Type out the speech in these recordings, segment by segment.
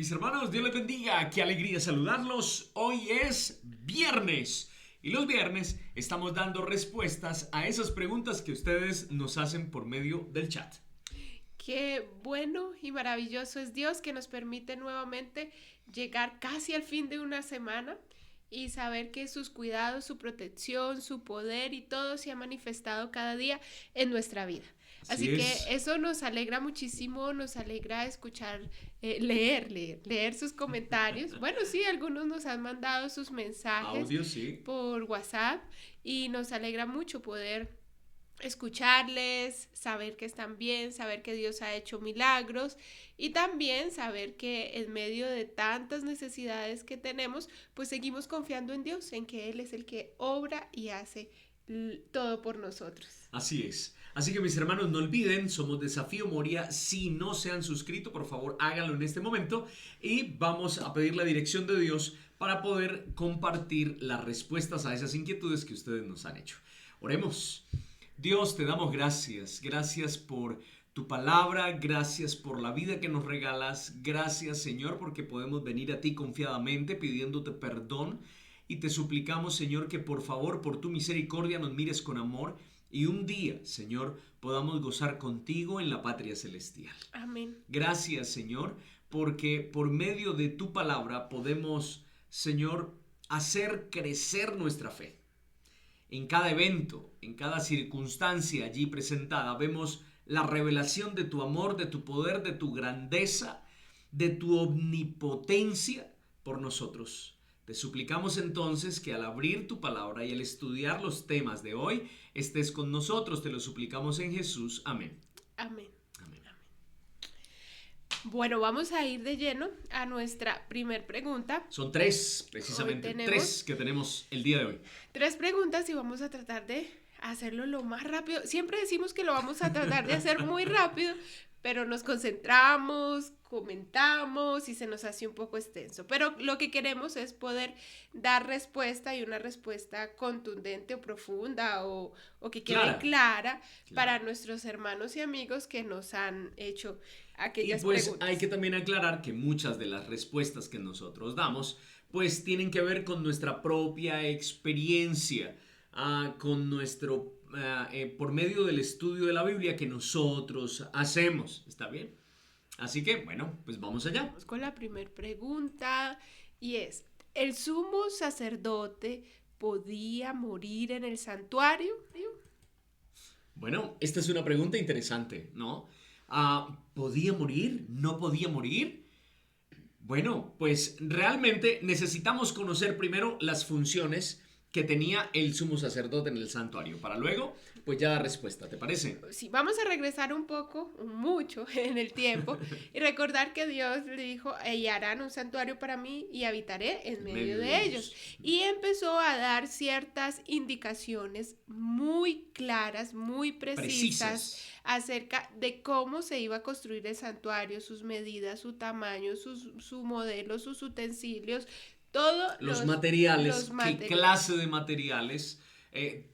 Mis hermanos, Dios les bendiga, qué alegría saludarlos. Hoy es viernes y los viernes estamos dando respuestas a esas preguntas que ustedes nos hacen por medio del chat. Qué bueno y maravilloso es Dios que nos permite nuevamente llegar casi al fin de una semana y saber que sus cuidados, su protección, su poder y todo se ha manifestado cada día en nuestra vida. Así Así que es. eso nos alegra muchísimo, nos alegra escuchar, leer sus comentarios. Bueno, sí, algunos nos han mandado sus mensajes Audio, sí. por WhatsApp y nos alegra mucho poder escucharles, saber que están bien, saber que Dios ha hecho milagros y también saber que en medio de tantas necesidades que tenemos, pues seguimos confiando en Dios, en que Él es el que obra y hace todo por nosotros. Así es. Así que mis hermanos, no olviden, somos Desafío Moria. Si no se han suscrito, por favor, háganlo en este momento y vamos a pedir la dirección de Dios para poder compartir las respuestas a esas inquietudes que ustedes nos han hecho. Oremos. Dios, te damos gracias. Gracias por tu palabra, gracias por la vida que nos regalas. Gracias, Señor, porque podemos venir a ti confiadamente pidiéndote perdón. Y te suplicamos, Señor, que por favor, por tu misericordia, nos mires con amor y un día, Señor, podamos gozar contigo en la patria celestial. Amén. Gracias, Señor, porque por medio de tu palabra podemos, Señor, hacer crecer nuestra fe. En cada evento, en cada circunstancia allí presentada, vemos la revelación de tu amor, de tu poder, de tu grandeza, de tu omnipotencia por nosotros. Te suplicamos entonces que al abrir tu palabra y al estudiar los temas de hoy, estés con nosotros. Te lo suplicamos en Jesús. Amén. Amén. Amén. Amén. Bueno, vamos a ir de lleno a nuestra primer pregunta. Son tres, precisamente tres que tenemos el día de hoy. Tres preguntas y vamos a tratar de hacerlo lo más rápido. Siempre decimos que lo vamos a tratar de hacer muy rápido, pero nos concentramos, comentamos y se nos hace un poco extenso. Pero lo que queremos es poder dar respuesta y una respuesta contundente o profunda o que quede clara para nuestros hermanos y amigos que nos han hecho aquellas preguntas. Hay que también aclarar que muchas de las respuestas que nosotros damos pues tienen que ver con nuestra propia experiencia, con nuestro por medio del estudio de la Biblia que nosotros hacemos. ¿Está bien? Así que, bueno, pues vamos allá. Vamos con la primera pregunta y es, ¿el sumo sacerdote podía morir en el santuario? Bueno, esta es una pregunta interesante, ¿no? ¿Podía morir? ¿No podía morir? Bueno, pues realmente necesitamos conocer primero las funciones que tenía el sumo sacerdote en el santuario, para luego, pues ya dar respuesta, ¿te parece? Sí, vamos a regresar un poco, mucho en el tiempo y recordar que Dios le dijo, y harán un santuario para mí y habitaré en medio de ellos. Y empezó a dar ciertas indicaciones muy claras, muy precisas acerca de cómo se iba a construir el santuario, sus medidas, su tamaño, su modelo, sus utensilios, todos los materiales, qué clase de materiales,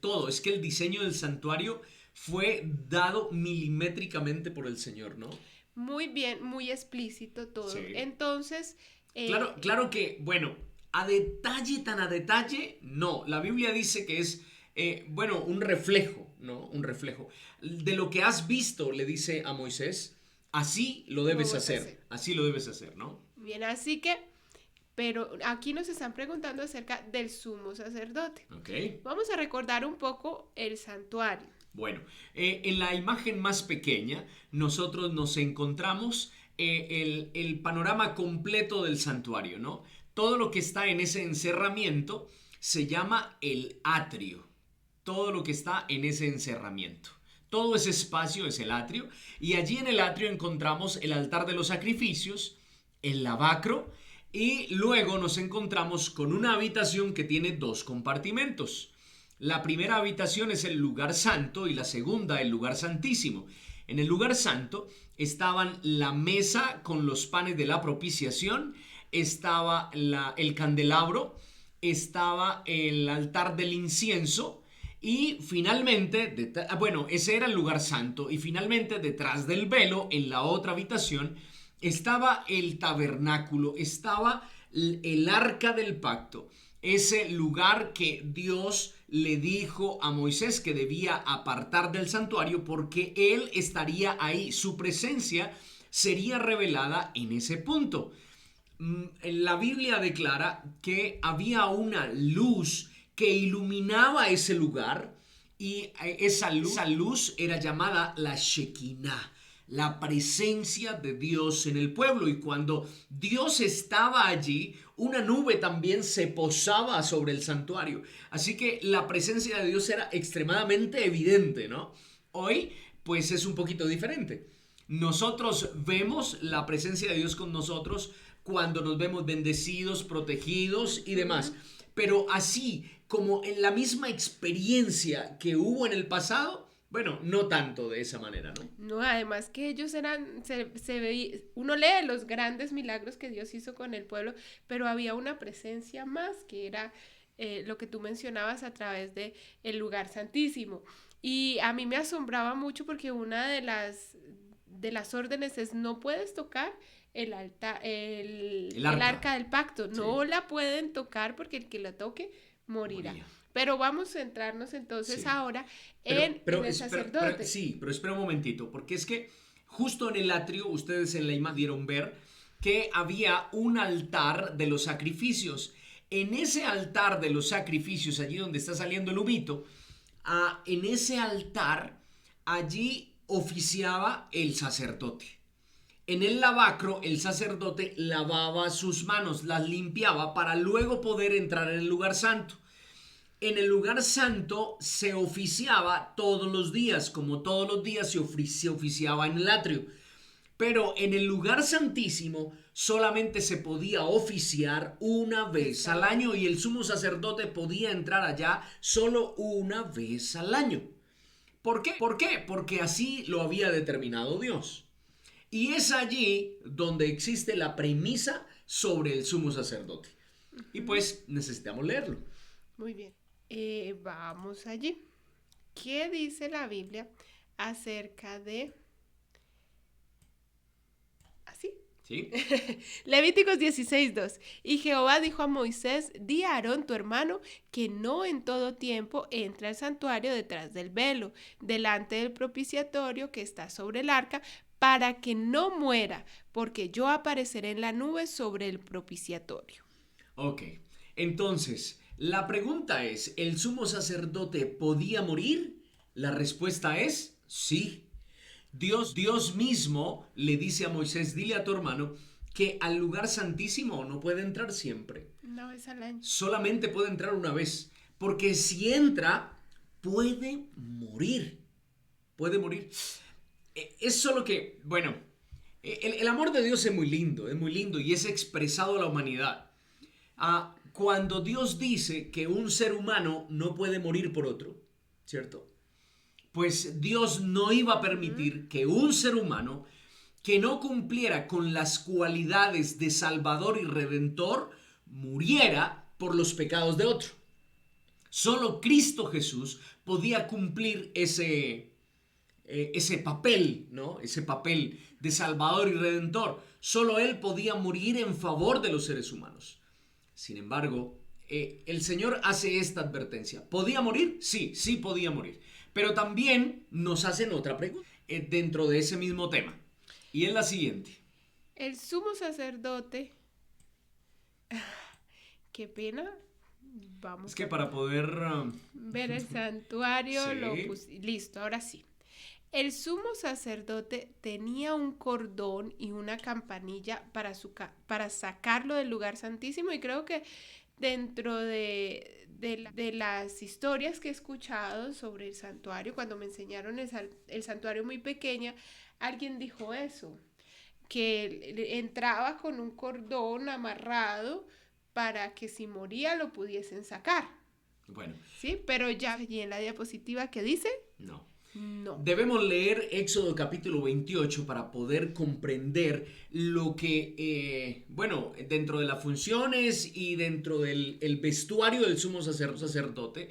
todo. Es que el diseño del santuario fue dado milimétricamente por el Señor, ¿no? Muy bien, muy explícito todo. Sí. Entonces... Claro que, bueno, tan a detalle, no. La Biblia dice que es, bueno, un reflejo, ¿no? Un reflejo. De lo que has visto, le dice a Moisés, así lo debes hacer. Así lo debes hacer, ¿no? Bien, así que... Pero aquí nos están preguntando acerca del sumo sacerdote. Okay. Vamos a recordar un poco el santuario. Bueno, en la imagen más pequeña nosotros nos encontramos el panorama completo del santuario, ¿no? Todo lo que está en ese encerramiento se llama el atrio. Todo lo que está en ese encerramiento. Todo ese espacio es el atrio y allí en el atrio encontramos el altar de los sacrificios, el lavacro. Y luego nos encontramos con una habitación que tiene dos compartimentos. La primera habitación es el lugar santo y la segunda el lugar santísimo. En el lugar santo estaban la mesa con los panes de la propiciación, estaba el candelabro, estaba el altar del incienso y finalmente, bueno, ese era el lugar santo y finalmente detrás del velo en la otra habitación estaba el tabernáculo, estaba el arca del pacto, ese lugar que Dios le dijo a Moisés que debía apartar del santuario porque él estaría ahí, su presencia sería revelada en ese punto. La Biblia declara que había una luz que iluminaba ese lugar y esa luz era llamada la Shekinah, la presencia de Dios en el pueblo. Y cuando Dios estaba allí, una nube también se posaba sobre el santuario. Así que la presencia de Dios era extremadamente evidente, ¿no? Hoy, pues es un poquito diferente. Nosotros vemos la presencia de Dios con nosotros cuando nos vemos bendecidos, protegidos y demás. Pero así como en la misma experiencia que hubo en el pasado, bueno, no tanto de esa manera, ¿no? No, además que ellos eran, uno lee los grandes milagros que Dios hizo con el pueblo, pero había una presencia más que era lo que tú mencionabas a través de el lugar santísimo. Y a mí me asombraba mucho porque una de las órdenes es no puedes tocar el arca del pacto, no la pueden tocar porque el que la toque morirá. Pero vamos a centrarnos entonces ahora en el sacerdote. Pero espera un momentito, porque es que justo en el atrio, ustedes en la imagen dieron ver que había un altar de los sacrificios. En ese altar de los sacrificios, allí donde está saliendo el humito, en ese altar, allí oficiaba el sacerdote. En el lavacro, el sacerdote lavaba sus manos, las limpiaba para luego poder entrar en el lugar santo. En el lugar santo se oficiaba todos los días, como todos los días se oficiaba en el atrio. Pero en el lugar santísimo solamente se podía oficiar una vez al año y el sumo sacerdote podía entrar allá solo una vez al año. ¿Por qué? ¿Por qué? Porque así lo había determinado Dios. Y es allí donde existe la premisa sobre el sumo sacerdote. Y pues necesitamos leerlo. Muy bien. Vamos allí. ¿Qué dice la Biblia acerca de... ¿Así? ¿Sí? Levíticos 16:2. Y Jehová dijo a Moisés, di a Aarón tu hermano que no en todo tiempo entre al santuario detrás del velo, delante del propiciatorio que está sobre el arca, para que no muera, porque yo apareceré en la nube sobre el propiciatorio. Ok, entonces, la pregunta es, ¿el sumo sacerdote podía morir? La respuesta es sí. Dios mismo le dice a Moisés, dile a tu hermano que al lugar santísimo no puede entrar siempre. Una vez al año. Solamente puede entrar una vez, porque si entra, puede morir. Puede morir. Es solo que, bueno, el amor de Dios es muy lindo y es expresado a la humanidad. Cuando Dios dice que un ser humano no puede morir por otro, ¿cierto? Pues Dios no iba a permitir que un ser humano que no cumpliera con las cualidades de Salvador y Redentor muriera por los pecados de otro. Solo Cristo Jesús podía cumplir ese papel, ¿no? Ese papel de Salvador y Redentor. Solo Él podía morir en favor de los seres humanos. Sin embargo, el Señor hace esta advertencia. ¿Podía morir? Sí, sí podía morir. Pero también nos hacen otra pregunta dentro de ese mismo tema. Y es la siguiente. El sumo sacerdote... Qué pena. Vamos. Es que para poder... ver el santuario, sí. Listo, ahora sí. El sumo sacerdote tenía un cordón y una campanilla para sacarlo del lugar santísimo, y creo que dentro de las historias que he escuchado sobre el santuario, cuando me enseñaron el santuario muy pequeña, alguien dijo eso, que entraba con un cordón amarrado para que si moría lo pudiesen sacar. Bueno. Sí, pero ya, ¿y en la diapositiva qué dice? No. No. Debemos leer Éxodo capítulo 28 para poder comprender lo que, dentro de las funciones y dentro del vestuario del sumo sacerdote.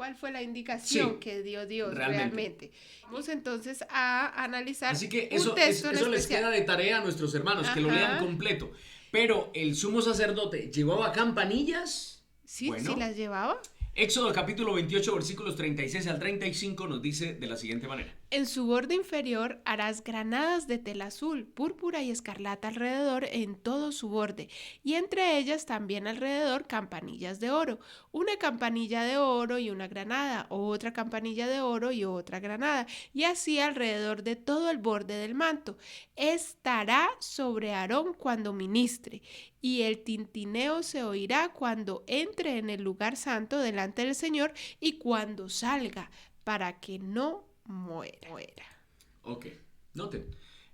cuál fue la indicación Sí, que dio Dios realmente. realmente. Vamos entonces a analizar Así que un texto en eso les especial. queda de tarea a nuestros hermanos, que lo lean Ajá. completo. Pero el sumo sacerdote llevaba campanillas. Sí, sí Bueno, las llevaba. Éxodo capítulo 28 versículos 36 al 35 nos dice de la siguiente manera. En su borde inferior harás granadas de tela azul, púrpura y escarlata alrededor en todo su borde, y entre ellas también alrededor campanillas de oro, una campanilla de oro y una granada, otra campanilla de oro y otra granada, y así alrededor de todo el borde del manto. Estará sobre Aarón cuando ministre, y el tintineo se oirá cuando entre en el lugar santo delante del Señor y cuando salga, para que no muera. Ok, noten.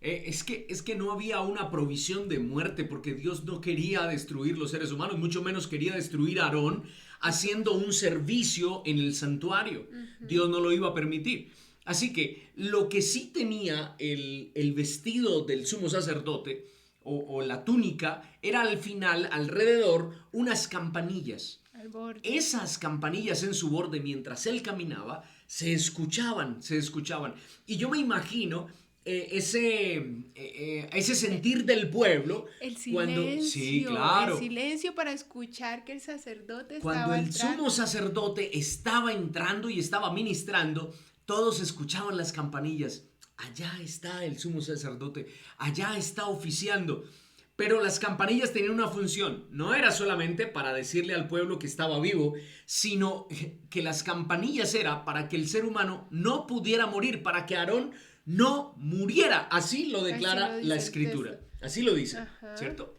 Es que no había una provisión de muerte porque Dios no quería destruir los seres humanos, mucho menos quería destruir a Aarón haciendo un servicio en el santuario. Dios no lo iba a permitir. Así que lo que sí tenía el vestido del sumo sacerdote o la túnica era al final, alrededor, unas campanillas. Al borde. Esas campanillas en su borde mientras él caminaba se escuchaban, se escuchaban. Y yo me imagino ese sentir del pueblo El cuando, sí, silencio, el claro, silencio para escuchar que el sacerdote cuando estaba el entrando. sumo sacerdote estaba entrando y estaba ministrando, todos escuchaban las campanillas. Allá está el sumo sacerdote, allá está oficiando. Pero las campanillas tenían una función, no era solamente para decirle al pueblo que estaba vivo, sino que las campanillas era para que el ser humano no pudiera morir, para que Aarón no muriera. Así lo declara Así lo la dice el escritura, texto. así lo dice, Ajá. ¿cierto?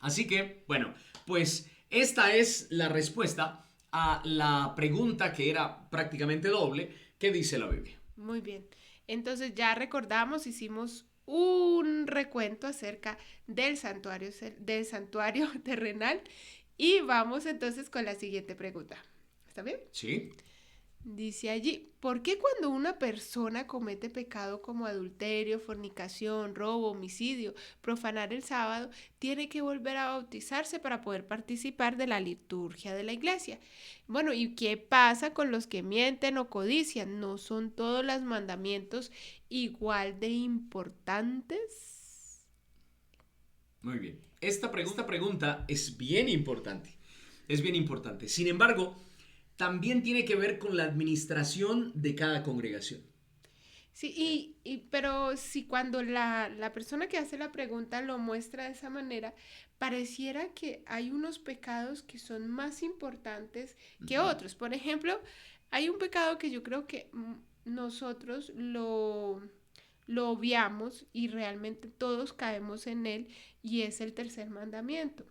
Así que, bueno, pues esta es la respuesta a la pregunta que era prácticamente doble, ¿qué dice la Biblia? Muy bien. Entonces ya recordamos, hicimos un recuento acerca del santuario terrenal y vamos entonces con la siguiente pregunta. ¿Está bien? ¿Sí? Dice allí, ¿por qué cuando una persona comete pecado como adulterio, fornicación, robo, homicidio, profanar el sábado, tiene que volver a bautizarse para poder participar de la liturgia de la iglesia? Bueno, ¿y qué pasa con los que mienten o codician? ¿No son todos los mandamientos igual de importantes? Muy bien. Esta pregunta es bien importante. Es bien importante. Sin embargo, también tiene que ver con la administración de cada congregación. Sí, pero si cuando la persona que hace la pregunta lo muestra de esa manera, pareciera que hay unos pecados que son más importantes que otros. Por ejemplo, hay un pecado que yo creo que nosotros lo obviamos y realmente todos caemos en él y es el tercer mandamiento.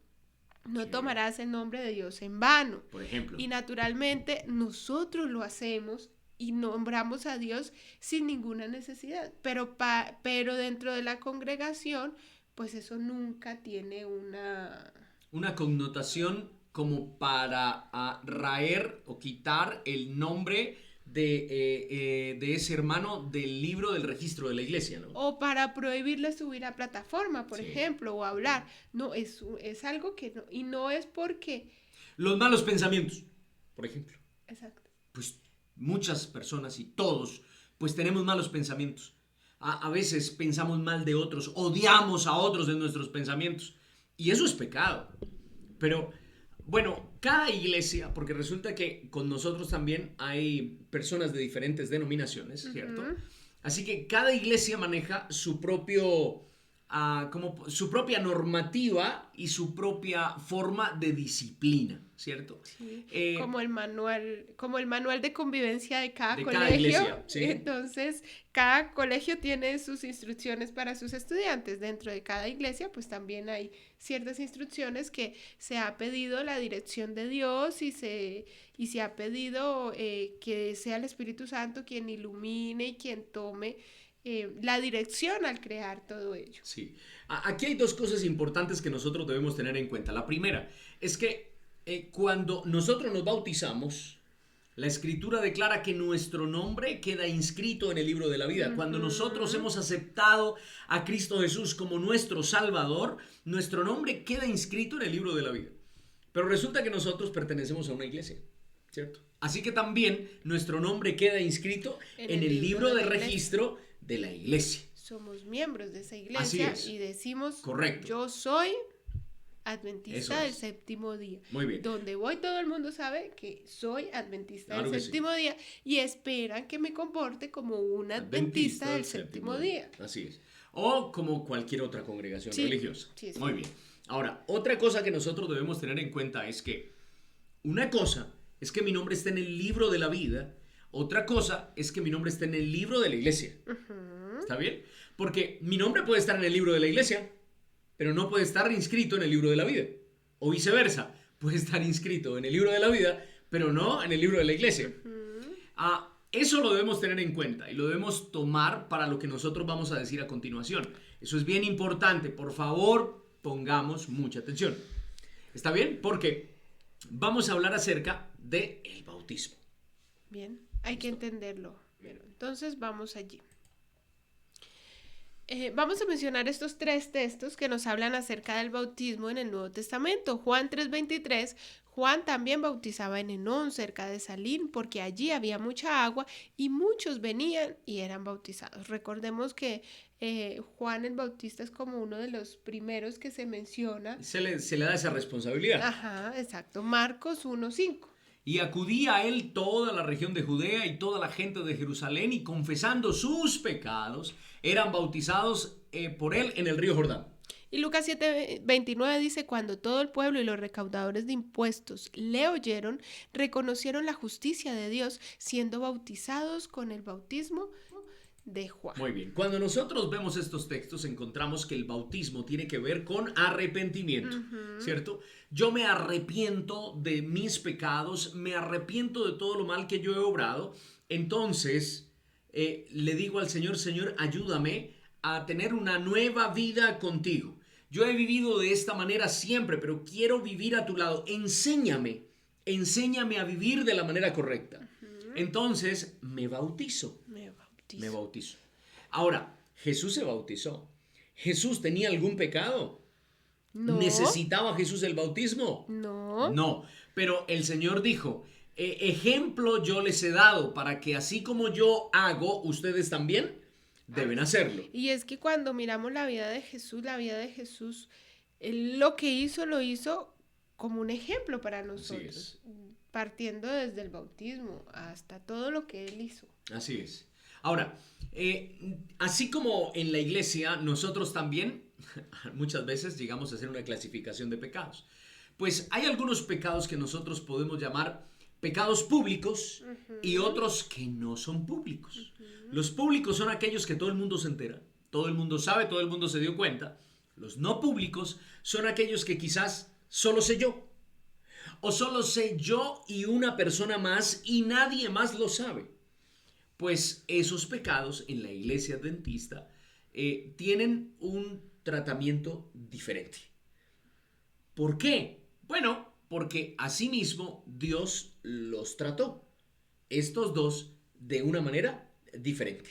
No Sí. tomarás el nombre de Dios en vano. Por ejemplo. Y naturalmente nosotros lo hacemos y nombramos a Dios sin ninguna necesidad. Pero dentro de la congregación, pues eso nunca tiene Una connotación como para raer o quitar el nombre de ese hermano del libro del registro de la iglesia, ¿no? o para prohibirle subir a plataforma, por Sí. ejemplo, o hablar. No, es algo que no, y no es porque... Los malos pensamientos, por ejemplo. Exacto. Pues muchas personas y todos, pues tenemos malos pensamientos. A veces pensamos mal de otros, odiamos a otros en nuestros pensamientos. Y eso es pecado. Pero, bueno, cada iglesia, porque resulta que con nosotros también hay personas de diferentes denominaciones, ¿cierto? Así que cada iglesia maneja su su propia normativa y su propia forma de disciplina, ¿cierto? Sí, Eh, como el manual de convivencia de cada De colegio. cada iglesia, sí. Entonces, cada colegio tiene sus instrucciones para sus estudiantes. Dentro de cada iglesia, pues también hay ciertas instrucciones que se ha pedido la dirección de Dios y se ha pedido que sea el Espíritu Santo quien ilumine y quien tome la dirección al crear todo ello. Sí. Aquí hay dos cosas importantes que nosotros debemos tener en cuenta. La primera es que cuando nosotros nos bautizamos, la escritura declara que nuestro nombre queda inscrito en el libro de la vida. Cuando nosotros hemos aceptado a Cristo Jesús como nuestro Salvador, nuestro nombre queda inscrito en el libro de la vida. Pero resulta que nosotros pertenecemos a una iglesia. ¿cierto? Así que también nuestro nombre queda inscrito en el libro de registro de la iglesia. Somos miembros de esa Así iglesia es. y decimos, Correcto. yo soy adventista Eso del es. séptimo día. Muy bien. Donde voy todo el mundo sabe que soy adventista Claro del que séptimo día y esperan que me comporte como un adventista del séptimo día. Así es. O como cualquier otra congregación religiosa. Sí, sí. Muy bien. Ahora, otra cosa que nosotros debemos tener en cuenta es que una cosa es que mi nombre esté en el libro de la vida, otra cosa es que mi nombre esté en el libro de la iglesia. ¿Está bien? Porque mi nombre puede estar en el libro de la iglesia, pero no puede estar inscrito en el libro de la vida. O viceversa, puede estar inscrito en el libro de la vida, pero no en el libro de la iglesia. Eso lo debemos tener en cuenta y lo debemos tomar para lo que nosotros vamos a decir a continuación. Eso es bien importante. Por favor, pongamos mucha atención. ¿Está bien? Porque vamos a hablar acerca del bautismo. Bien, hay que entenderlo. Bueno, entonces vamos allí. Vamos a mencionar estos 3 textos que nos hablan acerca del bautismo en el Nuevo Testamento. Juan 3:23, Juan también bautizaba en Enón, cerca de Salim, porque allí había mucha agua y muchos venían y eran bautizados. Recordemos que Juan el Bautista es como uno de los primeros que se menciona. Se le da esa responsabilidad. Ajá, exacto. Marcos 1:5. Y acudía a él toda la región de Judea y toda la gente de Jerusalén y confesando sus pecados eran bautizados por él en el río Jordán. Y Lucas 7:29 dice, cuando todo el pueblo y los recaudadores de impuestos le oyeron, reconocieron la justicia de Dios, siendo bautizados con el bautismo de Juan. Muy bien. Cuando nosotros vemos estos textos, encontramos que el bautismo tiene que ver con arrepentimiento, ¿cierto? Yo me arrepiento de mis pecados, me arrepiento de todo lo mal que yo he obrado. Entonces, le digo al Señor, Señor, ayúdame a tener una nueva vida contigo. Yo he vivido de esta manera siempre, pero quiero vivir a tu lado. Enséñame a vivir de la manera correcta. Entonces, me bautizo. Me bautizo. Ahora, Jesús se bautizó. ¿Jesús tenía algún pecado? No. ¿Necesitaba Jesús el bautismo? No. No, pero el Señor dijo, ejemplo yo les he dado para que así como yo hago, ustedes también deben hacerlo. Y es que cuando miramos la vida de Jesús, él lo que hizo, lo hizo como un ejemplo para nosotros. Partiendo desde el bautismo hasta todo lo que él hizo. Así es. Ahora, así como en la iglesia, nosotros también muchas veces llegamos a hacer una clasificación de pecados. Pues hay algunos pecados que nosotros podemos llamar pecados públicos y otros que no son públicos. Los públicos son aquellos que todo el mundo se entera, todo el mundo sabe, todo el mundo se dio cuenta. Los no públicos son aquellos que quizás solo sé yo, o solo sé yo y una persona más y nadie más lo sabe. Pues esos pecados en la iglesia adventista tienen un tratamiento diferente. ¿Por qué? Bueno, porque asimismo Dios los trató, estos dos, de una manera diferente.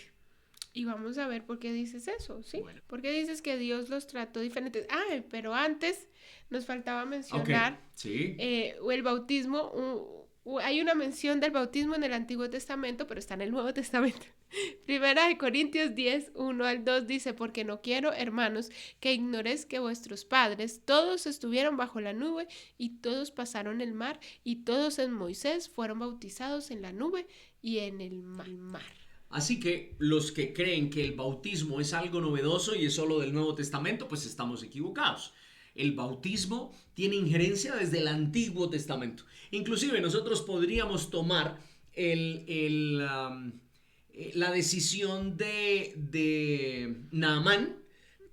Y vamos a ver por qué dices eso, ¿sí? Bueno. ¿Por qué dices que Dios los trató diferentes? Pero antes nos faltaba mencionar el bautismo. Hay una mención del bautismo en el Antiguo Testamento, pero está en el Nuevo Testamento. Primera de Corintios 10, 1-2 dice, porque no quiero, hermanos, que ignoréis que vuestros padres todos estuvieron bajo la nube y todos pasaron el mar y todos en Moisés fueron bautizados en la nube y en el mar. Así que los que creen que el bautismo es algo novedoso y es solo del Nuevo Testamento, pues estamos equivocados. El bautismo tiene injerencia desde el Antiguo Testamento. Inclusive nosotros podríamos tomar la decisión de Naamán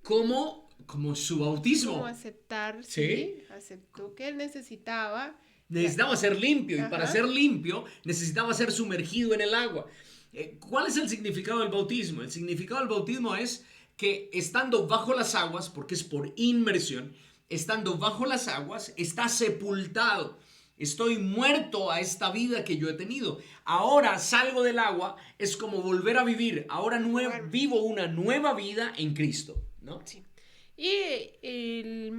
como su bautismo. Como aceptar, sí, aceptó que él necesitaba ser limpio y para ser limpio necesitaba ser sumergido en el agua. ¿Cuál es el significado del bautismo? El significado del bautismo es que estando bajo las aguas, porque es por inmersión, estando bajo las aguas, está sepultado. Estoy muerto a esta vida que yo he tenido. Ahora salgo del agua, es como volver a vivir. Ahora vivo una nueva vida en Cristo, ¿no? Sí.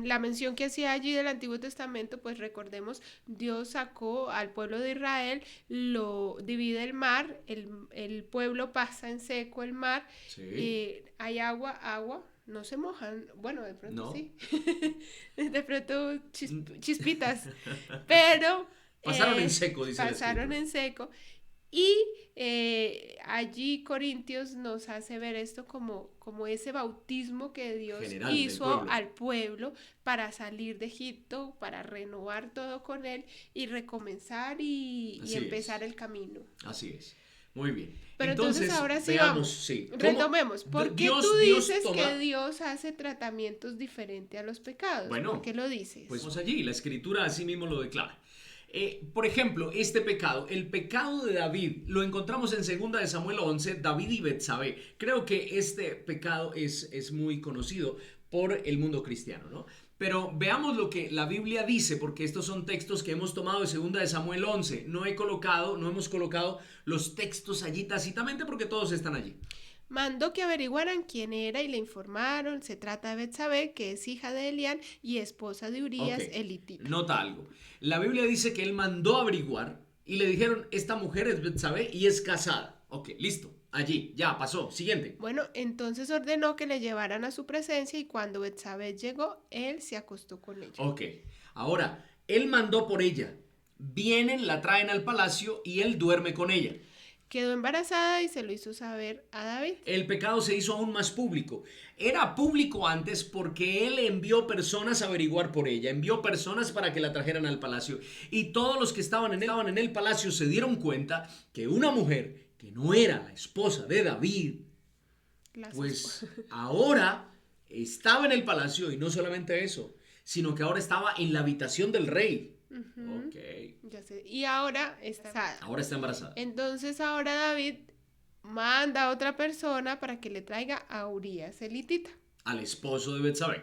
La mención que hacía allí del Antiguo Testamento, pues recordemos, Dios sacó al pueblo de Israel, lo divide el mar, el pueblo pasa en seco el mar, Sí. hay agua, no se mojan, bueno, de pronto No. sí, de pronto chispitas, pero Pasaron en seco, dice la pasaron escritura. en seco. Y allí Corintios nos hace ver esto como ese bautismo que Dios General del hizo pueblo. al pueblo para salir de Egipto, para renovar todo con él y recomenzar y Así empezar es. el camino. Así es. Muy bien. Pero entonces ahora sí veamos, vamos, sí. retomemos. ¿Por qué tú Dios dices que toma. Dios hace tratamientos diferentes a los pecados? ¿Por Bueno, qué lo dices? pues vamos allí. La escritura así mismo lo declara. Por ejemplo, este pecado, el pecado de David, lo encontramos en 2 de Samuel 11, David y Betsabé. Creo que este pecado es muy conocido por el mundo cristiano, ¿no? Pero veamos lo que la Biblia dice, porque estos son textos que hemos tomado de 2 de Samuel 11. No hemos colocado los textos allí tácitamente porque todos están allí. Mandó que averiguaran quién era y le informaron. Se trata de Betsabé, que es hija de Elián y esposa de Urías, Ok, elitita. nota algo. La Biblia dice que él mandó averiguar y le dijeron, esta mujer es Betsabé y es casada. Ok, listo. Allí, ya pasó. Siguiente. Bueno, entonces ordenó que le llevaran a su presencia y cuando Betsabé llegó, él se acostó con ella. Ok, ahora, él mandó por ella. Vienen, la traen al palacio y él duerme con ella. Quedó embarazada y se lo hizo saber a David. El pecado se hizo aún más público. Era público antes porque él envió personas a averiguar por ella, envió personas para que la trajeran al palacio. Y todos los que estaban en el palacio se dieron cuenta que una mujer que no era la esposa de David, pues ahora estaba en el palacio y no solamente eso, sino que ahora estaba en la habitación del rey. Ok. Ya sé. Y ahora está embarazada. Ahora está embarazada. Entonces ahora David manda a otra persona para que le traiga a Urías, elitita. Al esposo de Betsabé.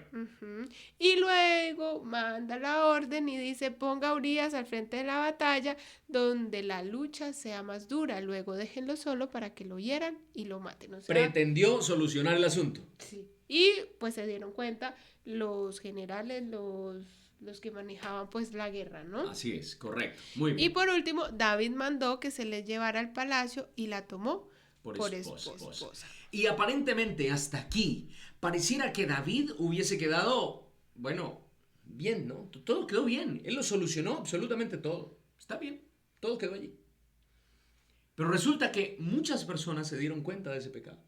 Y luego manda la orden y dice, ponga a Urías al frente de la batalla donde la lucha sea más dura. Luego déjenlo solo para que lo hieran y lo maten. O sea, Pretendió solucionar el asunto. sí. Y pues se dieron cuenta los generales, los que manejaban pues la guerra, ¿no? Así es, correcto. Muy Y bien. por último, David mandó que se le llevara al palacio y la tomó por esposa. esposa. Y aparentemente hasta aquí pareciera que David hubiese quedado, bueno, bien, ¿no? Todo quedó bien. Él lo solucionó absolutamente todo. Está bien, todo quedó allí. Pero resulta que muchas personas se dieron cuenta de ese pecado.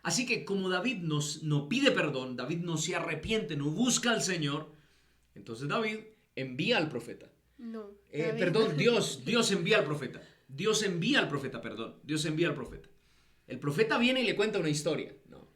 Así que como David no pide perdón, David no se arrepiente, no busca al Señor, entonces David envía al profeta. No. Perdón, Dios envía al profeta. Dios envía al profeta. El profeta viene y le cuenta una historia, ¿no?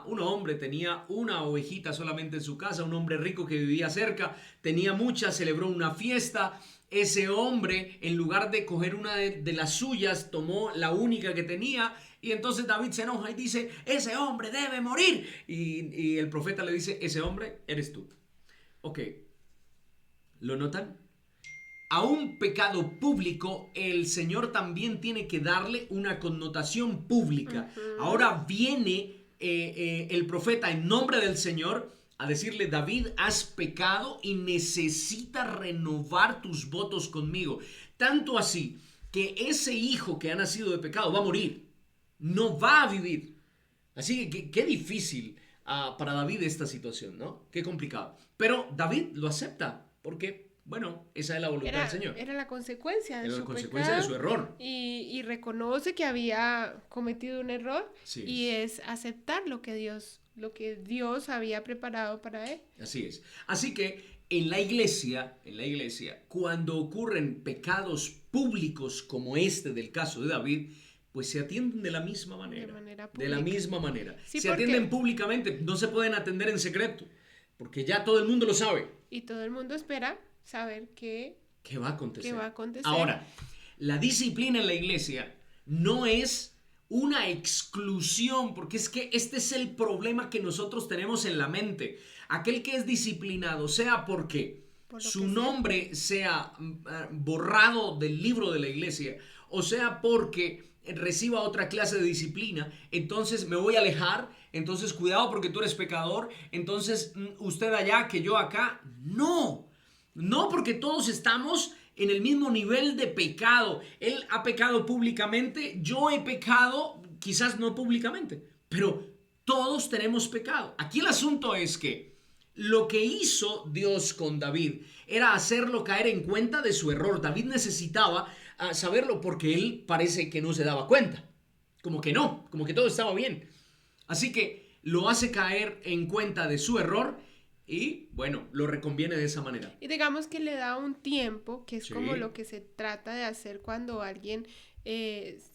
Un hombre tenía una ovejita solamente en su casa, un hombre rico que vivía cerca, tenía muchas, celebró una fiesta. Ese hombre, en lugar de coger una de las suyas, tomó la única que tenía. Y entonces David se enoja y dice, ese hombre debe morir. Y el profeta le dice, ese hombre eres tú. Ok, ¿lo notan? A un pecado público, el Señor también tiene que darle una connotación pública. Ahora viene el profeta en nombre del Señor a decirle, David, has pecado y necesitas renovar tus votos conmigo. Tanto así que ese hijo que ha nacido de pecado va a morir, no va a vivir. Así que qué difícil para David esta situación, ¿no? Qué complicado. Pero David lo acepta porque, bueno, esa es la voluntad del Señor. Era la consecuencia de Era su la consecuencia de su error. Y reconoce que había cometido un error Sí. y es aceptar lo que Dios había preparado para él. Así es. Así que en la iglesia, cuando ocurren pecados públicos como este del caso de David, pues se atienden de la misma manera. De la misma manera. Sí, se atienden públicamente, no se pueden atender en secreto, porque ya todo el mundo lo sabe. Y todo el mundo espera saber qué va a acontecer. acontecer. Ahora, la disciplina en la iglesia no es una exclusión, porque es que este es el problema que nosotros tenemos en la mente. Aquel que es disciplinado, sea porque su nombre sea borrado del libro de la iglesia, o sea porque reciba otra clase de disciplina, entonces me voy a alejar, entonces cuidado porque tú eres pecador, entonces usted allá que yo acá. No, no, porque todos estamos en el mismo nivel de pecado. Él ha pecado públicamente, yo he pecado, quizás no públicamente, pero todos tenemos pecado. Aquí el asunto es que lo que hizo Dios con David era hacerlo caer en cuenta de su error. David necesitaba saberlo porque él parece que no se daba cuenta. Como que no, como que todo estaba bien. Así que lo hace caer en cuenta de su error y, bueno, lo reconviene de esa manera. Y digamos que le da un tiempo, que es Sí. como lo que se trata de hacer cuando alguien es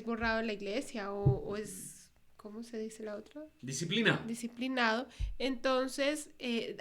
borrado de la iglesia o es, ¿cómo se dice la otra? Disciplina. Disciplinado. Entonces,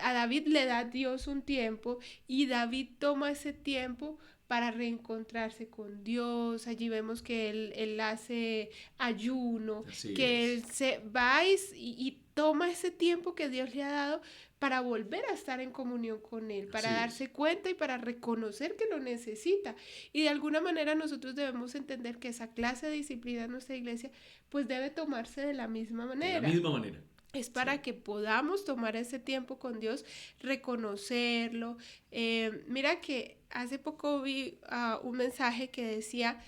a David le da Dios un tiempo y David toma ese tiempo para reencontrarse con Dios. Allí vemos que él hace ayuno, Así que es. él se va y toma ese tiempo que Dios le ha dado para volver a estar en comunión con Él, para Así darse es. cuenta y para reconocer que lo necesita. Y de alguna manera nosotros debemos entender que esa clase de disciplina en nuestra iglesia pues debe tomarse de la misma De la manera. misma manera. Es para Sí. que podamos tomar ese tiempo con Dios, reconocerlo. Mira que hace poco vi un mensaje que decía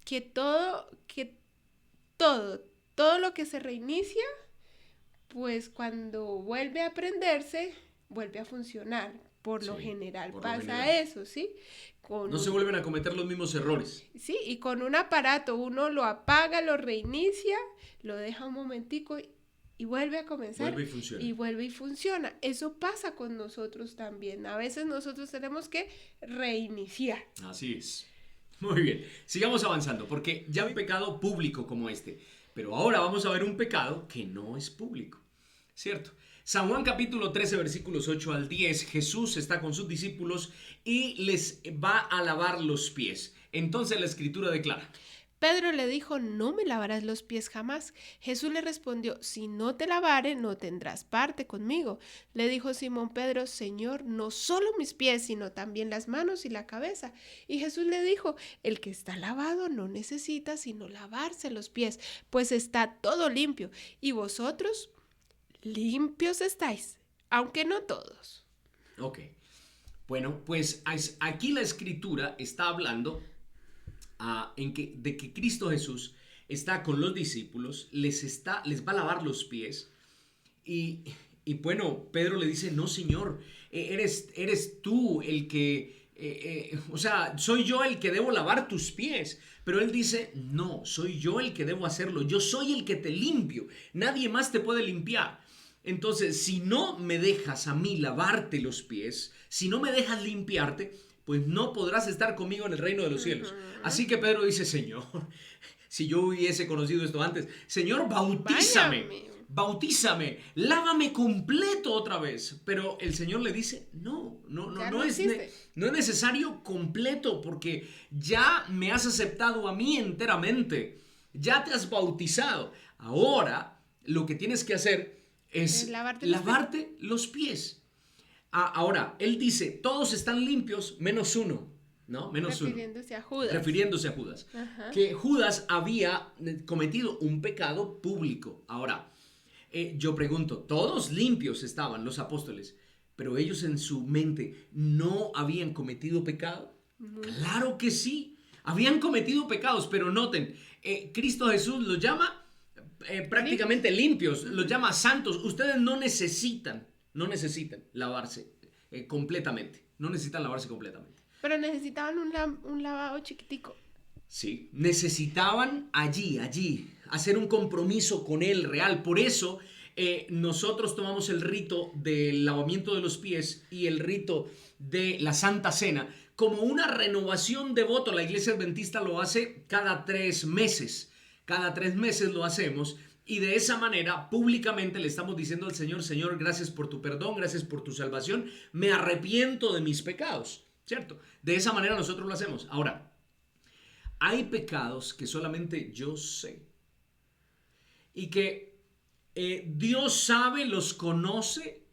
que todo lo que se reinicia, pues cuando vuelve a prenderse, vuelve a funcionar. Por lo Sí, general por lo pasa general. eso, ¿sí? Con No se vuelven a cometer los mismos errores. sí, y con un aparato uno lo apaga, lo reinicia, lo deja un momentico y vuelve a comenzar Vuelve y funciona. y vuelve y funciona. Eso pasa con nosotros también. A veces nosotros tenemos que reiniciar. Así es. Muy bien. Sigamos avanzando porque ya hay pecado público como este. Pero ahora vamos a ver un pecado que no es público. ¿Cierto? San Juan capítulo 13 versículos 8 al 10. Jesús está con sus discípulos y les va a lavar los pies. Entonces la escritura declara. Pedro le dijo, no me lavarás los pies jamás. Jesús le respondió, si no te lavare, no tendrás parte conmigo. Le dijo Simón Pedro, Señor, no solo mis pies, sino también las manos y la cabeza. Y Jesús le dijo, el que está lavado no necesita sino lavarse los pies, pues está todo limpio. Y vosotros, limpios estáis, aunque no todos. Ok. Bueno, pues aquí la escritura está hablando de que Cristo Jesús está con los discípulos, les va a lavar los pies y bueno, Pedro le dice, no Señor, eres tú el que, o sea, soy yo el que debo lavar tus pies, pero él dice, no, soy yo el que debo hacerlo, yo soy el que te limpio, nadie más te puede limpiar. Entonces, si no me dejas a mí lavarte los pies, si no me dejas limpiarte, pues no podrás estar conmigo en el reino de los cielos. Así que Pedro dice, Señor, si yo hubiese conocido esto antes, Señor, bautízame, Báñame. bautízame, lávame completo otra vez. Pero el Señor le dice, no Ya no existe. no es necesario completo porque ya me has aceptado a mí enteramente, ya te has bautizado. Ahora lo que tienes que hacer es Lavarte los pies. Ahora, él dice, todos están limpios menos uno, ¿no? Menos uno. refiriéndose a Judas. Refiriéndose a Judas. Ajá. Que Judas había cometido un pecado público. Ahora, yo pregunto, todos limpios estaban los apóstoles, pero ellos en su mente no habían cometido pecado. Claro que sí, habían cometido pecados, pero noten, Cristo Jesús los llama prácticamente limpios, los llama santos. Ustedes no necesitan lavarse completamente. No necesitan lavarse completamente. Pero necesitaban un lavado chiquitico. Sí, necesitaban allí, hacer un compromiso con Él real. Por eso nosotros tomamos el rito del lavamiento de los pies y el rito de la Santa Cena como una renovación de voto. La Iglesia Adventista lo hace cada 3 meses. Cada 3 meses lo hacemos. Y de esa manera, públicamente le estamos diciendo al Señor, Señor, gracias por tu perdón, gracias por tu salvación, me arrepiento de mis pecados, ¿cierto? De esa manera nosotros lo hacemos. Ahora, hay pecados que solamente yo sé y que Dios sabe, los conoce,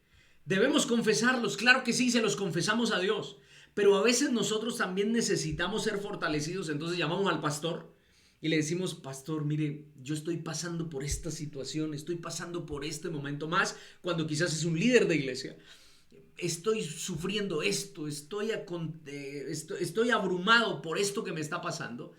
debemos confesarlos, claro que sí, se los confesamos a Dios, pero a veces nosotros también necesitamos ser fortalecidos, entonces llamamos al pastor y le decimos, pastor, mire, yo estoy pasando por esta situación, estoy pasando por este momento, más cuando quizás es un líder de iglesia, estoy sufriendo esto, estoy abrumado por esto que me está pasando.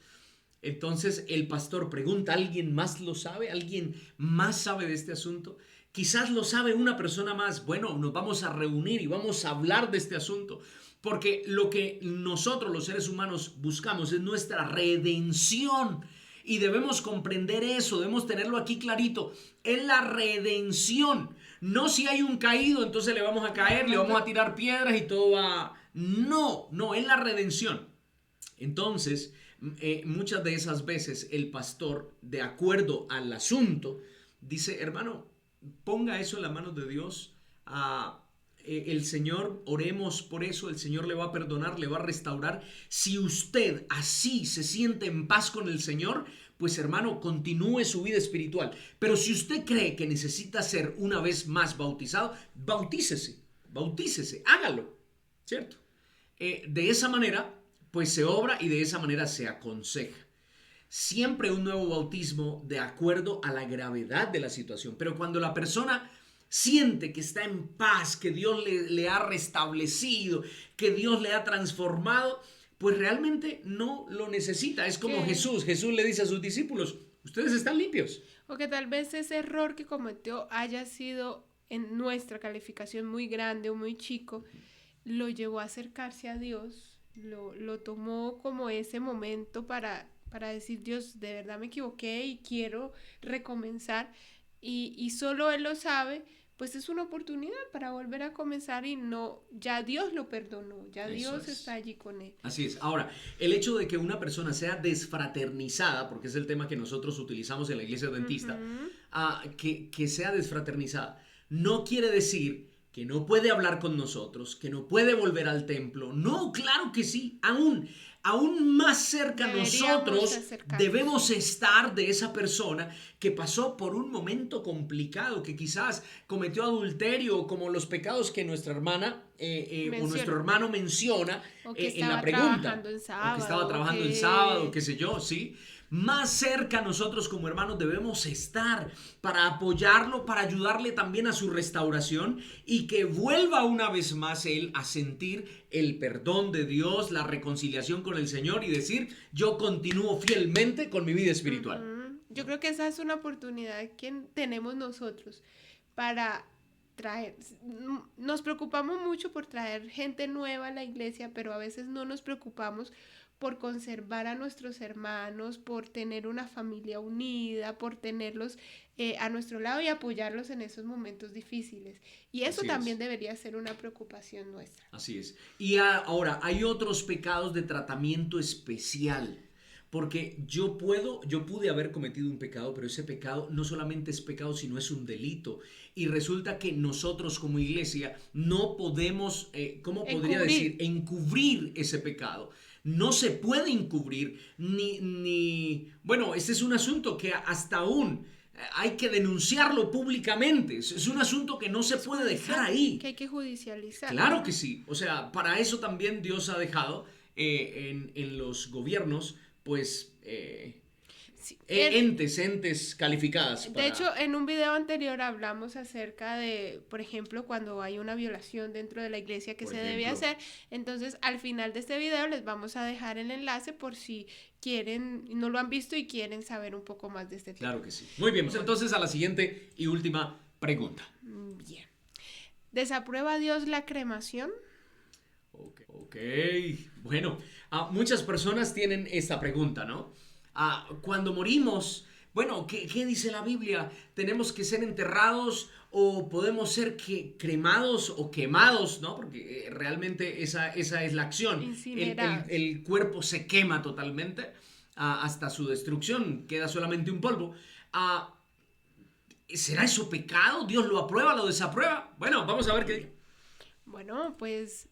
Entonces el pastor pregunta, ¿alguien más lo sabe? ¿Alguien más sabe de este asunto? Quizás lo sabe una persona más. Bueno, nos vamos a reunir y vamos a hablar de este asunto. Porque lo que nosotros los seres humanos buscamos es nuestra redención. Y debemos comprender eso, debemos tenerlo aquí clarito. Es la redención. No si hay un caído, entonces le vamos a caer, le vamos a tirar piedras y todo va... No, no, es la redención. Entonces, muchas de esas veces el pastor, de acuerdo al asunto, dice, hermano, ponga eso en las manos de Dios. El Señor, oremos por eso, el Señor le va a perdonar, le va a restaurar. Si usted así se siente en paz con el Señor, pues hermano, continúe su vida espiritual. Pero si usted cree que necesita ser una vez más bautizado, bautícese, hágalo, ¿cierto? De esa manera, pues se obra y de esa manera se aconseja. Siempre un nuevo bautismo de acuerdo a la gravedad de la situación. Pero cuando la persona siente que está en paz, que Dios le ha restablecido, que Dios le ha transformado, pues realmente no lo necesita. Es como Jesús le dice a sus discípulos, ustedes están limpios. O que tal vez ese error que cometió haya sido en nuestra calificación muy grande o muy chico, lo llevó a acercarse a Dios, lo tomó como ese momento para decir, Dios, de verdad me equivoqué y quiero recomenzar, y solo Él lo sabe. Pues es una oportunidad para volver a comenzar y no, ya Dios lo perdonó, ya Dios está allí con él. Así es. Ahora, el hecho de que una persona sea desfraternizada, porque es el tema que nosotros utilizamos en la iglesia adventista, que sea desfraternizada, no quiere decir que no puede hablar con nosotros, que no puede volver al templo. No, claro que sí, aún más cerca nosotros debemos estar de esa persona que pasó por un momento complicado, que quizás cometió adulterio, como los pecados que nuestra hermana o nuestro hermano menciona en la pregunta. O que estaba trabajando en sábado, qué sé yo, ¿sí? Más cerca nosotros como hermanos debemos estar para apoyarlo, para ayudarle también a su restauración y que vuelva una vez más él a sentir el perdón de Dios, la reconciliación con el Señor y decir, yo continúo fielmente con mi vida espiritual. Yo creo que esa es una oportunidad que tenemos nosotros para traer. Nos preocupamos mucho por traer gente nueva a la iglesia, pero a veces no nos preocupamos por conservar a nuestros hermanos, por tener una familia unida, por tenerlos a nuestro lado y apoyarlos en esos momentos difíciles. Y eso también debería ser una preocupación nuestra. Así es. Y ahora, hay otros pecados de tratamiento especial. Porque yo pude haber cometido un pecado, pero ese pecado no solamente es pecado, sino es un delito. Y resulta que nosotros como iglesia no podemos, ¿cómo podría decir? Encubrir ese pecado. No se puede encubrir bueno, este es un asunto que hasta aún hay que denunciarlo públicamente. Es un asunto que no se puede dejar ahí. Que hay que judicializar. Claro que sí. O sea, para eso también Dios ha dejado en los gobiernos, pues, entes calificadas. De hecho, en un video anterior hablamos acerca de, por ejemplo, cuando hay una violación dentro de la iglesia que se debe hacer. Entonces, al final de este video les vamos a dejar el enlace por si quieren, no lo han visto y quieren saber un poco más de este tema. Claro que sí. Muy bien, pues entonces a la siguiente y última pregunta. Bien. ¿Desaprueba Dios la cremación? Ok. Bueno, muchas personas tienen esta pregunta, ¿no? Cuando morimos, bueno, ¿qué dice la Biblia? ¿Tenemos que ser enterrados o podemos ser cremados o quemados, ¿no? Porque realmente esa es la acción. El cuerpo se quema totalmente hasta su destrucción, queda solamente un polvo. ¿Será eso pecado? ¿Dios lo aprueba, lo desaprueba? Bueno, vamos a ver qué. Bueno, pues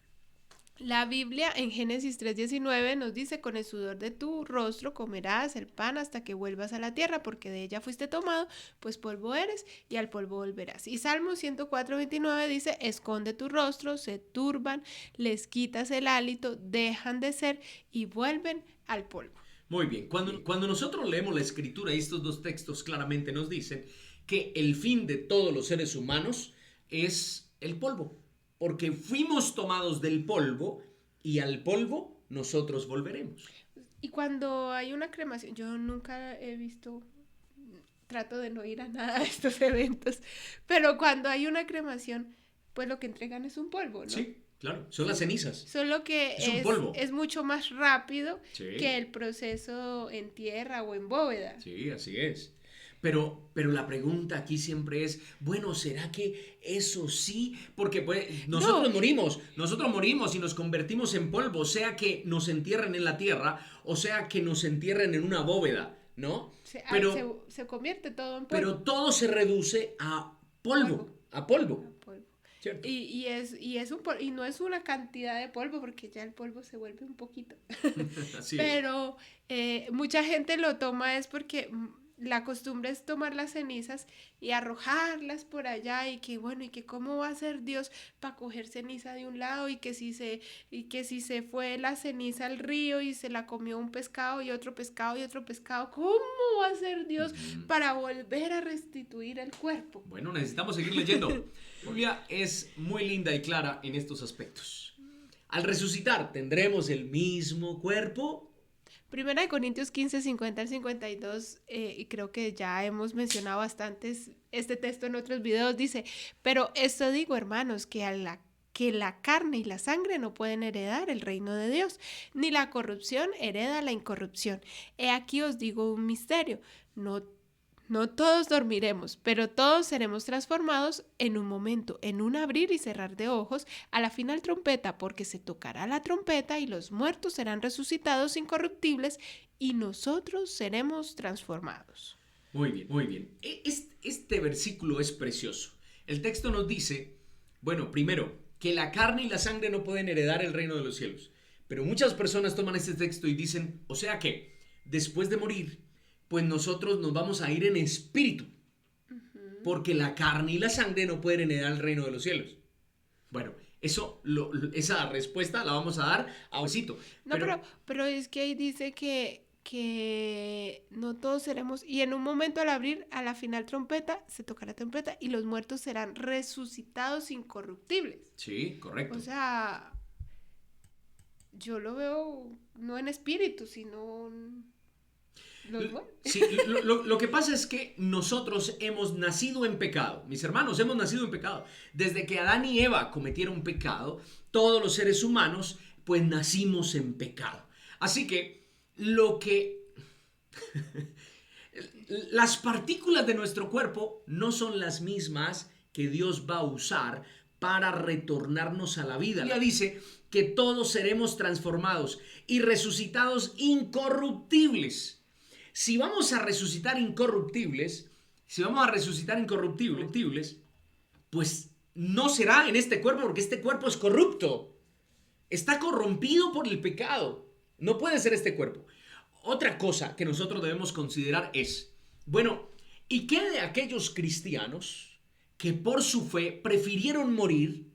la Biblia en Génesis 3:19 nos dice, con el sudor de tu rostro comerás el pan hasta que vuelvas a la tierra, porque de ella fuiste tomado, pues polvo eres y al polvo volverás. Y Salmo 104:29 dice, esconde tu rostro, se turban, les quitas el hálito, dejan de ser y vuelven al polvo. Muy bien. Cuando nosotros leemos la Escritura, y estos dos textos claramente nos dicen que el fin de todos los seres humanos es el polvo, porque fuimos tomados del polvo y al polvo nosotros volveremos. Y cuando hay una cremación, yo nunca he visto, trato de no ir a nada de estos eventos, pero cuando hay una cremación, pues lo que entregan es un polvo, ¿no? Sí, claro, son las cenizas. Solo que Es un polvo. es mucho más rápido Sí. que el proceso en tierra o en bóveda. Sí, así es. Pero la pregunta aquí siempre es, bueno, ¿será que eso sí? Porque pues, nosotros No. morimos y nos convertimos en polvo, sea que nos entierren en la tierra o sea que nos entierren en una bóveda, ¿no? Se convierte todo en polvo. Pero todo se reduce a polvo, a polvo. Polvo. ¿Cierto? Y no es una cantidad de polvo, porque ya el polvo se vuelve un poquito. Así Pero mucha gente lo toma es porque la costumbre es tomar las cenizas y arrojarlas por allá, y que bueno, y que cómo va a ser Dios para coger ceniza de un lado, y que si se fue la ceniza al río y se la comió un pescado y otro pescado y otro pescado, ¿cómo va a ser Dios para volver a restituir el cuerpo? Bueno, necesitamos seguir leyendo. La Biblia es muy linda y clara en estos aspectos. Al resucitar, ¿tendremos el mismo cuerpo? Primera de Corintios 15, 50 al 52, y creo que ya hemos mencionado bastantes este texto en otros videos, dice, pero esto digo, hermanos, que la carne y la sangre no pueden heredar el reino de Dios, ni la corrupción hereda la incorrupción. He aquí os digo un misterio, no todos dormiremos, pero todos seremos transformados en un momento, en un abrir y cerrar de ojos, a la final trompeta, porque se tocará la trompeta y los muertos serán resucitados incorruptibles y nosotros seremos transformados. Muy bien, muy bien. Este versículo es precioso. El texto nos dice, bueno, primero, que la carne y la sangre no pueden heredar el reino de los cielos. Pero muchas personas toman este texto y dicen, o sea que después de morir, pues nosotros nos vamos a ir en espíritu, porque la carne y la sangre no pueden heredar el reino de los cielos. Bueno, esa respuesta la vamos a dar a Osito. No, pero es que ahí dice que no todos seremos, y en un momento al abrir a la final trompeta, se tocará trompeta y los muertos serán resucitados incorruptibles. Sí, correcto. O sea, yo lo veo no en espíritu, sino... Sí, lo que pasa es que nosotros hemos nacido en pecado. Mis hermanos, hemos nacido en pecado. Desde que Adán y Eva cometieron pecado, todos los seres humanos, pues nacimos en pecado. Así que las partículas de nuestro cuerpo no son las mismas que Dios va a usar para retornarnos a la vida. La Biblia dice que todos seremos transformados y resucitados incorruptibles. Si vamos a resucitar incorruptibles, pues no será en este cuerpo, porque este cuerpo es corrupto. Está corrompido por el pecado. No puede ser este cuerpo. Otra cosa que nosotros debemos considerar es, bueno, ¿y qué de aquellos cristianos que por su fe prefirieron morir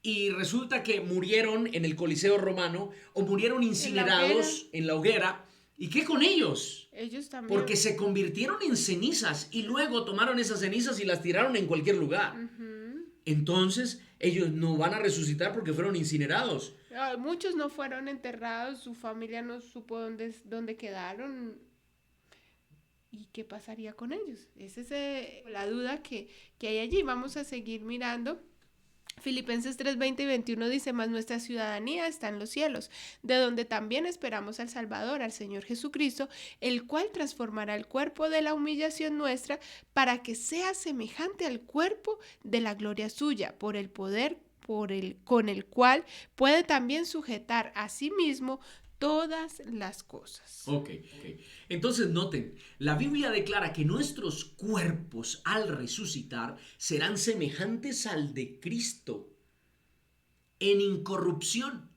y resulta que murieron en el Coliseo Romano o murieron incinerados en la hoguera? ¿Y qué con ellos? Ellos también. Porque se convirtieron en cenizas y luego tomaron esas cenizas y las tiraron en cualquier lugar. Entonces, ellos no van a resucitar porque fueron incinerados. Muchos no fueron enterrados, su familia no supo dónde quedaron. ¿Y qué pasaría con ellos? Esa es la duda que hay allí. Vamos a seguir mirando. Filipenses 3, 20 y 21 dice, mas nuestra ciudadanía está en los cielos, de donde también esperamos al Salvador, al Señor Jesucristo, el cual transformará el cuerpo de la humillación nuestra para que sea semejante al cuerpo de la gloria suya, por el poder con el cual puede también sujetar a sí mismo todas las cosas. Ok. Entonces noten, la Biblia declara que nuestros cuerpos al resucitar serán semejantes al de Cristo en incorrupción.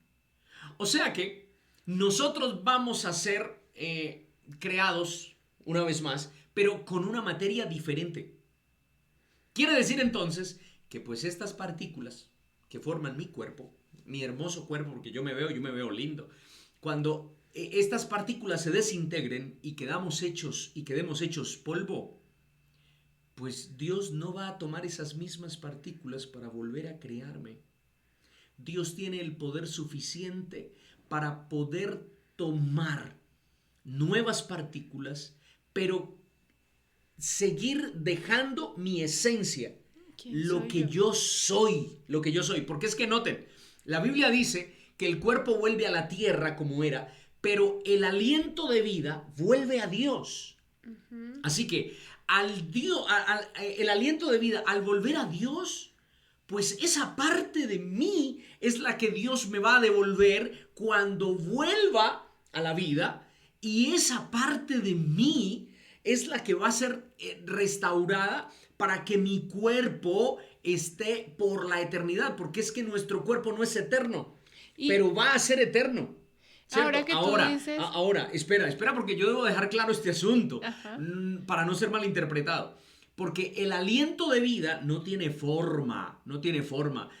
O sea que nosotros vamos a ser creados una vez más, pero con una materia diferente. Quiere decir entonces que pues estas partículas que forman mi cuerpo, mi hermoso cuerpo, porque yo me veo lindo, cuando estas partículas se desintegren y quedemos hechos polvo, pues Dios no va a tomar esas mismas partículas para volver a crearme. Dios tiene el poder suficiente para poder tomar nuevas partículas, pero seguir dejando mi esencia, lo que yo soy, porque es que noten, la Biblia dice que el cuerpo vuelve a la tierra como era, pero el aliento de vida vuelve a Dios. Así que el aliento de vida al volver a Dios, pues esa parte de mí es la que Dios me va a devolver cuando vuelva a la vida, y esa parte de mí es la que va a ser restaurada para que mi cuerpo esté por la eternidad, porque es que nuestro cuerpo no es eterno, pero va a ser eterno. ¿Cierto? Ahora, espera, porque yo debo dejar claro este asunto. Ajá. Para no ser malinterpretado. Porque el aliento de vida no tiene forma.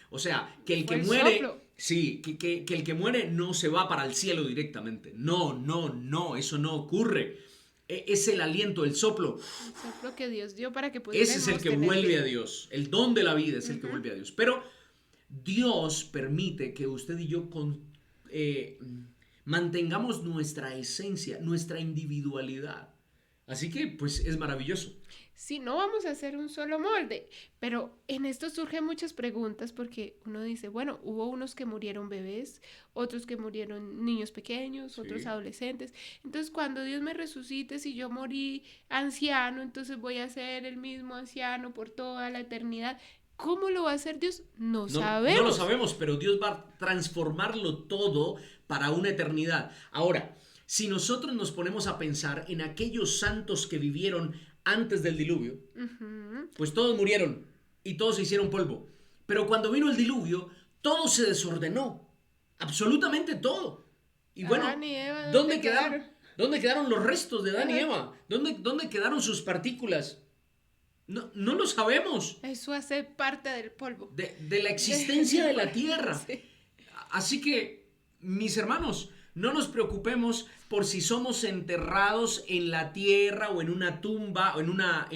O sea, que el que muere... Soplo. Sí, que el que muere no se va para el cielo directamente. No, eso no ocurre. Es el aliento, el soplo. El soplo que Dios dio para que pudiéramos. Ese es el que vuelve a Dios. El don de la vida es el que vuelve a Dios. Pero Dios permite que usted y yo mantengamos nuestra esencia, nuestra individualidad. Así que, pues, es maravilloso. Sí, no vamos a hacer un solo molde, pero en esto surgen muchas preguntas porque uno dice, bueno, hubo unos que murieron bebés, otros que murieron niños pequeños, otros adolescentes. Entonces, cuando Dios me resucite, si yo morí anciano, entonces voy a ser el mismo anciano por toda la eternidad. ¿Cómo lo va a hacer Dios? No sabemos. No lo sabemos, pero Dios va a transformarlo todo para una eternidad. Ahora, si nosotros nos ponemos a pensar en aquellos santos que vivieron antes del diluvio, pues todos murieron y todos se hicieron polvo. Pero cuando vino el diluvio, todo se desordenó. Absolutamente todo. Y bueno, Adán y Eva, ¿dónde quedaron? ¿Dónde quedaron los restos de Adán y Eva? ¿Dónde quedaron sus partículas? No lo sabemos. Eso hace parte del polvo. De la existencia de la tierra. Sí. Así que, mis hermanos, no nos preocupemos por si somos enterrados en la tierra o en una tumba o en una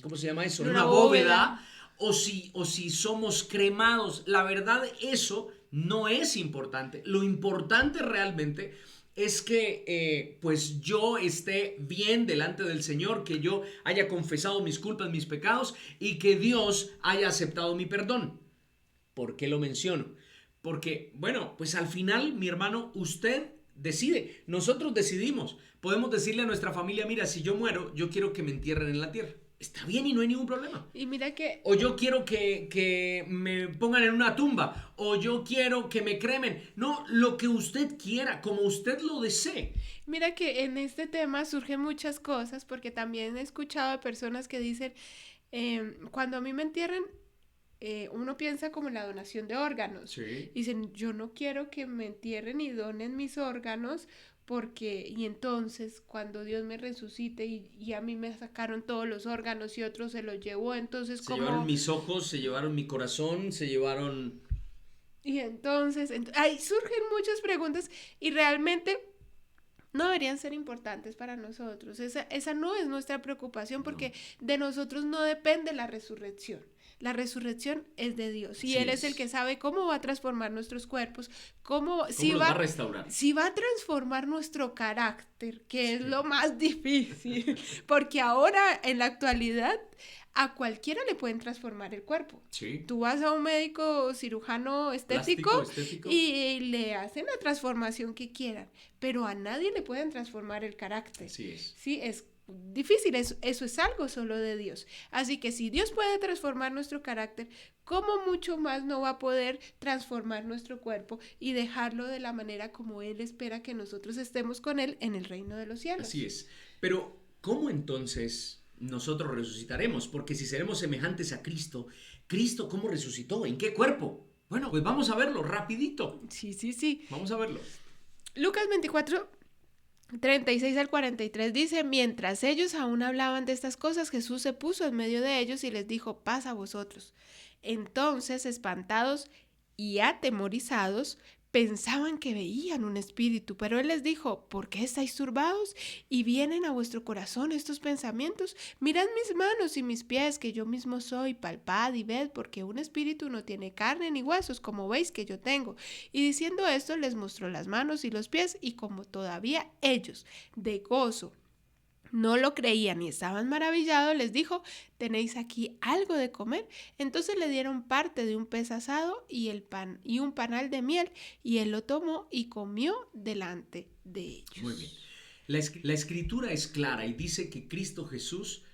¿cómo se llama eso? En una bóveda. O si somos cremados. La verdad, eso no es importante. Lo importante realmente es que pues yo esté bien delante del Señor, que yo haya confesado mis culpas, mis pecados, y que Dios haya aceptado mi perdón. ¿Por qué lo menciono? Porque, bueno, pues al final, mi hermano, usted decide. Nosotros decidimos. Podemos decirle a nuestra familia, mira, si yo muero, yo quiero que me entierren en la tierra. Está bien y no hay ningún problema. Y mira que... O yo quiero que me pongan en una tumba. O yo quiero que me cremen. No, lo que usted quiera, como usted lo desee. Mira que en este tema surgen muchas cosas, porque también he escuchado de personas que dicen, cuando a mí me entierren, uno piensa como en la donación de órganos. Sí. Dicen, yo no quiero que me entierren y donen mis órganos, y entonces cuando Dios me resucite y a mí me sacaron todos los órganos y otro se los llevó, entonces se llevaron mis ojos, se llevaron mi corazón, se llevaron... Y entonces ahí surgen muchas preguntas y realmente no deberían ser importantes para nosotros. Esa no es nuestra preocupación, porque de nosotros no depende la resurrección. La resurrección es de Dios y Él es el que sabe cómo va a transformar nuestros cuerpos, cómo va a restaurar. Si va a transformar nuestro carácter, que es lo más difícil, porque ahora en la actualidad a cualquiera le pueden transformar el cuerpo. Sí. Tú vas a un médico cirujano estético y le hacen la transformación que quieran, pero a nadie le pueden transformar el carácter. Así es. Sí, es difícil, eso es algo solo de Dios. Así que si Dios puede transformar nuestro carácter, ¿cómo mucho más no va a poder transformar nuestro cuerpo y dejarlo de la manera como Él espera que nosotros estemos con Él en el reino de los cielos? Así es. Pero, ¿cómo entonces nosotros resucitaremos? Porque si seremos semejantes a Cristo, ¿Cristo cómo resucitó? ¿En qué cuerpo? Bueno, pues vamos a verlo rapidito. Sí. Vamos a verlo. Lucas 24, 36 al 43 dice, mientras ellos aún hablaban de estas cosas, Jesús se puso en medio de ellos y les dijo, paz a vosotros. Entonces, espantados y atemorizados, pensaban que veían un espíritu, pero él les dijo: ¿por qué estáis turbados y vienen a vuestro corazón estos pensamientos? Mirad mis manos y mis pies, que yo mismo soy, palpad y ved, porque un espíritu no tiene carne ni huesos, como veis que yo tengo. Y diciendo esto, les mostró las manos y los pies, y como todavía ellos, de gozo, no lo creían y estaban maravillados, les dijo: ¿tenéis aquí algo de comer? Entonces le dieron parte de un pez asado y el pan y un panal de miel, y él lo tomó y comió delante de ellos. Muy bien. La escritura es clara y dice que Cristo Jesús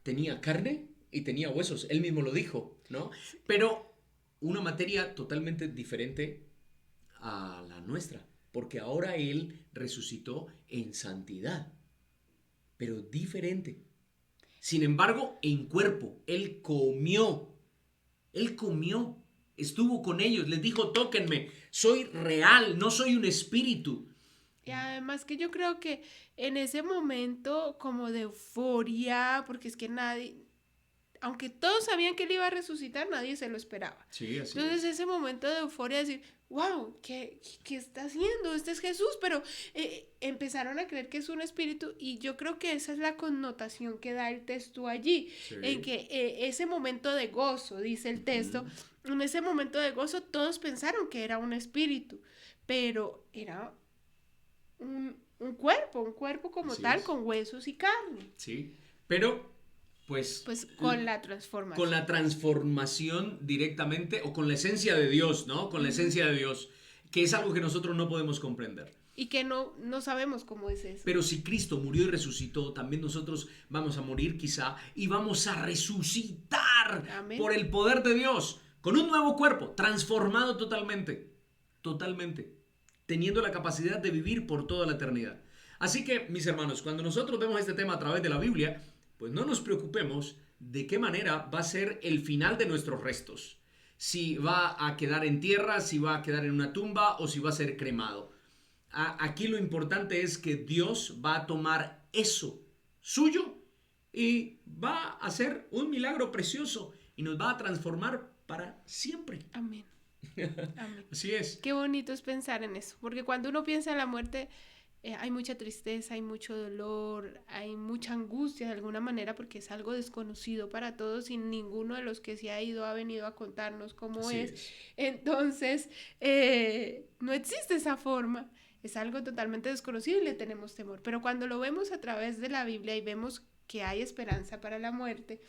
tenía carne y tenía huesos. Él mismo lo dijo, ¿no? Pero una materia totalmente diferente a la nuestra, porque ahora Él resucitó en santidad, pero diferente. Sin embargo, en cuerpo, Él comió, estuvo con ellos, les dijo: tóquenme, soy real, no soy un espíritu. Y además que yo creo que en ese momento como de euforia, porque es que nadie, aunque todos sabían que él iba a resucitar, nadie se lo esperaba. Sí, así Entonces es. ese momento de euforia, decir: wow, ¿qué está haciendo? Este es Jesús, pero empezaron a creer que es un espíritu, y yo creo que esa es la connotación que da el texto allí, Sí. en que ese momento de gozo, dice el texto, en ese momento de gozo todos pensaron que era un espíritu, pero era un cuerpo como Así tal, es. con huesos y carne. Sí, pero pues Con la transformación. con la transformación directamente, o con la esencia de Dios, ¿no? Con la esencia de Dios, que es algo que nosotros no podemos comprender. Y que no sabemos cómo es eso. Pero si Cristo murió y resucitó, también nosotros vamos a morir quizá y vamos a resucitar. Amén. Por el poder de Dios, con un nuevo cuerpo, transformado totalmente, teniendo la capacidad de vivir por toda la eternidad. Así que, mis hermanos, cuando nosotros vemos este tema a través de la Biblia, pues no nos preocupemos de qué manera va a ser el final de nuestros restos. Si va a quedar en tierra, si va a quedar en una tumba o si va a ser cremado. Aquí lo importante es que Dios va a tomar eso suyo y va a hacer un milagro precioso y nos va a transformar para siempre. Amén. Amén. Así es. Qué bonito es pensar en eso, porque cuando uno piensa en la muerte, hay mucha tristeza, hay mucho dolor, hay mucha angustia de alguna manera, porque es algo desconocido para todos y ninguno de los que se ha ido ha venido a contarnos cómo es. Entonces, no existe esa forma, es algo totalmente desconocido y le tenemos temor. Pero cuando lo vemos a través de la Biblia y vemos que hay esperanza para la muerte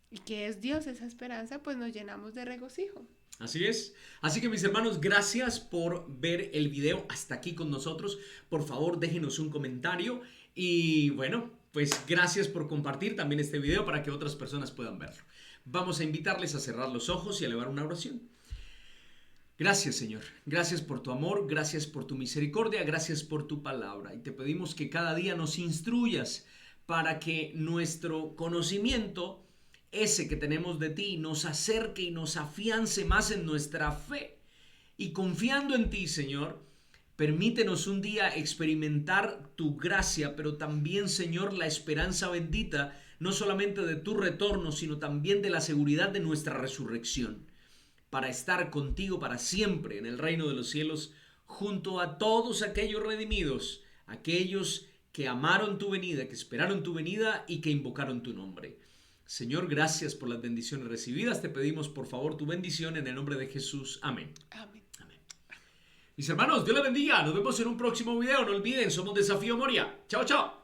y que es Dios esa esperanza, pues nos llenamos de regocijo. Así es. Así que, mis hermanos, gracias por ver el video hasta aquí con nosotros. Por favor, déjenos un comentario y bueno, pues gracias por compartir también este video para que otras personas puedan verlo. Vamos a invitarles a cerrar los ojos y a elevar una oración. Gracias, Señor. Gracias por tu amor, gracias por tu misericordia, gracias por tu palabra. Y te pedimos que cada día nos instruyas para que nuestro conocimiento, ese que tenemos de ti, nos acerque y nos afiance más en nuestra fe. Y confiando en ti, Señor, permítenos un día experimentar tu gracia, pero también, Señor, la esperanza bendita, no solamente de tu retorno, sino también de la seguridad de nuestra resurrección, para estar contigo para siempre en el reino de los cielos, junto a todos aquellos redimidos, aquellos que amaron tu venida, que esperaron tu venida y que invocaron tu nombre. Señor, gracias por las bendiciones recibidas. Te pedimos, por favor, tu bendición en el nombre de Jesús. Amén. Amén. Amén. Mis hermanos, Dios les bendiga. Nos vemos en un próximo video. No olviden, somos Desafío Moria. Chao, chao.